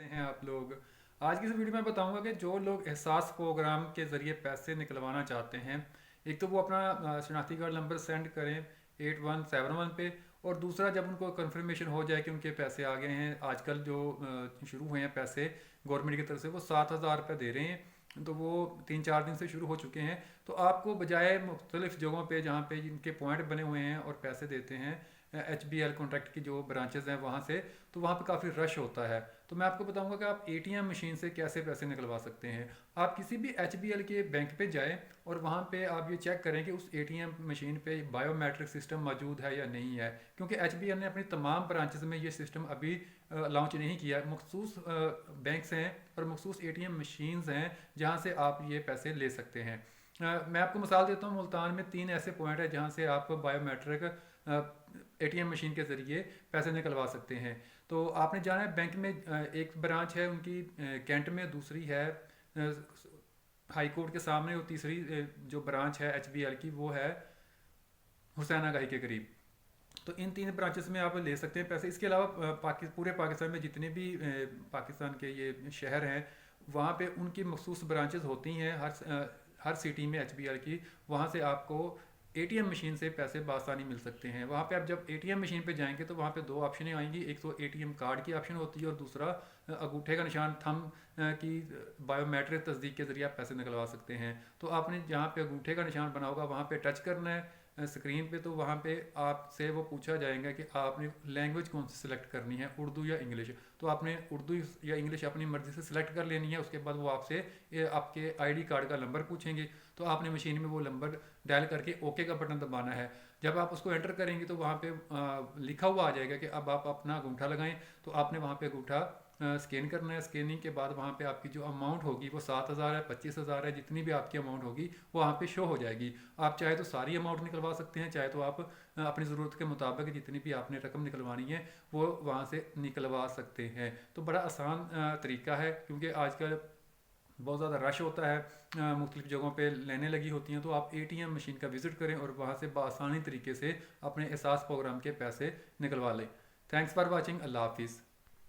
कैसे हैं आप लोग। आज की इस वीडियो में बताऊंगा कि जो लोग एहसास प्रोग्राम के ज़रिए पैसे निकलवाना चाहते हैं, एक तो वो अपना शनाख्ती कार्ड नंबर सेंड करें 8171 पे, और दूसरा जब उनको कंफर्मेशन हो जाए कि उनके पैसे आ गए हैं, आजकल जो शुरू हुए हैं पैसे गवर्नमेंट की तरफ से, वो 7,000 रुपये दे रहे हैं। तो वो 3-4 दिन से शुरू हो चुके हैं। तो आपको बजाय मुख्तलिफ जगहों पे जहाँ पे इनके पॉइंट बने हुए हैं और पैसे देते हैं, HBL कॉन्ट्रैक्ट की जो ब्रांचेस हैं वहाँ से, तो वहाँ पे काफ़ी रश होता है। तो मैं आपको बताऊंगा कि आप ATM मशीन से कैसे पैसे निकलवा सकते हैं। आप किसी भी HBL के बैंक पे जाएं और वहाँ पे आप ये चेक करें कि उस ATM मशीन पे बायोमेट्रिक सिस्टम मौजूद है या नहीं है, क्योंकि HBL ने अपनी तमाम ब्रांचेस में ये सिस्टम अभी लॉन्च नहीं किया है। मखसूस बैंक्स हैं और मखसूस ATM मशीन्स हैं जहाँ से आप ये पैसे ले सकते हैं। मैं आपको मिसाल देता हूँ, मुल्तान में 3 ऐसे पॉइंट है जहाँ से आप बायोमेट्रिक ATM मशीन के ज़रिए पैसे निकलवा सकते हैं। तो आपने जाना है बैंक में, एक ब्रांच है उनकी कैंट में, दूसरी है हाई कोर्ट के सामने, और तीसरी जो ब्रांच है HBL की वो है हुसैन आगाही के करीब। तो इन 3 ब्रांचेस में आप ले सकते हैं पैसे। इसके अलावा पूरे पाकिस्तान में जितने भी पाकिस्तान के ये शहर हैं, वहाँ पे उनकी मखसूस ब्रांचेस होती हैं हर सिटी में HBL की। वहाँ से आपको ATM मशीन से पैसे बासानी मिल सकते हैं। वहाँ पे आप जब ATM मशीन पे जाएंगे तो वहाँ पे 2 ऑप्शनें आएंगी, एक तो ATM कार्ड की ऑप्शन होती है और दूसरा अंगूठे का निशान, थंब की बायोमेट्रिक तस्दीक के ज़रिए आप पैसे निकलवा सकते हैं। तो आपने जहाँ पे अंगूठे का निशान बना होगा वहाँ पे टच करना है स्क्रीन पे, तो वहाँ पे आपसे वो पूछा जाएगा कि आपने लैंग्वेज कौन सी सिलेक्ट करनी है, उर्दू या इंग्लिश। तो आपने उर्दू या इंग्लिश अपनी मर्ज़ी से सिलेक्ट कर लेनी है। उसके बाद वो आपसे आपके ID कार्ड का नंबर पूछेंगे, तो आपने मशीन में वो नंबर डायल करके ओके का बटन दबाना है। जब आप उसको एंटर करेंगे तो वहाँ पे लिखा हुआ आ जाएगा कि अब आप अपना अंगूठा लगाएं। तो आपने वहाँ पे अंगूठा स्कैन करना है। स्कैनिंग के बाद वहाँ पे आपकी जो अमाउंट होगी वो 7,000 है, 25,000 है, जितनी भी आपकी अमाउंट होगी वो वहाँ पे शो हो जाएगी। आप चाहे तो सारी अमाउंट निकलवा सकते हैं, चाहे तो आप अपनी ज़रूरत के मुताबिक जितनी भी आपने रकम निकलवानी है वो वहाँ से निकलवा सकते हैं। तो बड़ा आसान तरीका है, क्योंकि आजकल बहुत ज़्यादा रश होता है, मुख्तलिफ़ जगहों पे लाइनें लगी होती हैं। तो आप ATM मशीन का विज़िट करें और वहाँ से बआसानी तरीके से अपने एहसास प्रोग्राम के पैसे निकलवा लें। Thanks for watching. अल्लाह हाफिज़।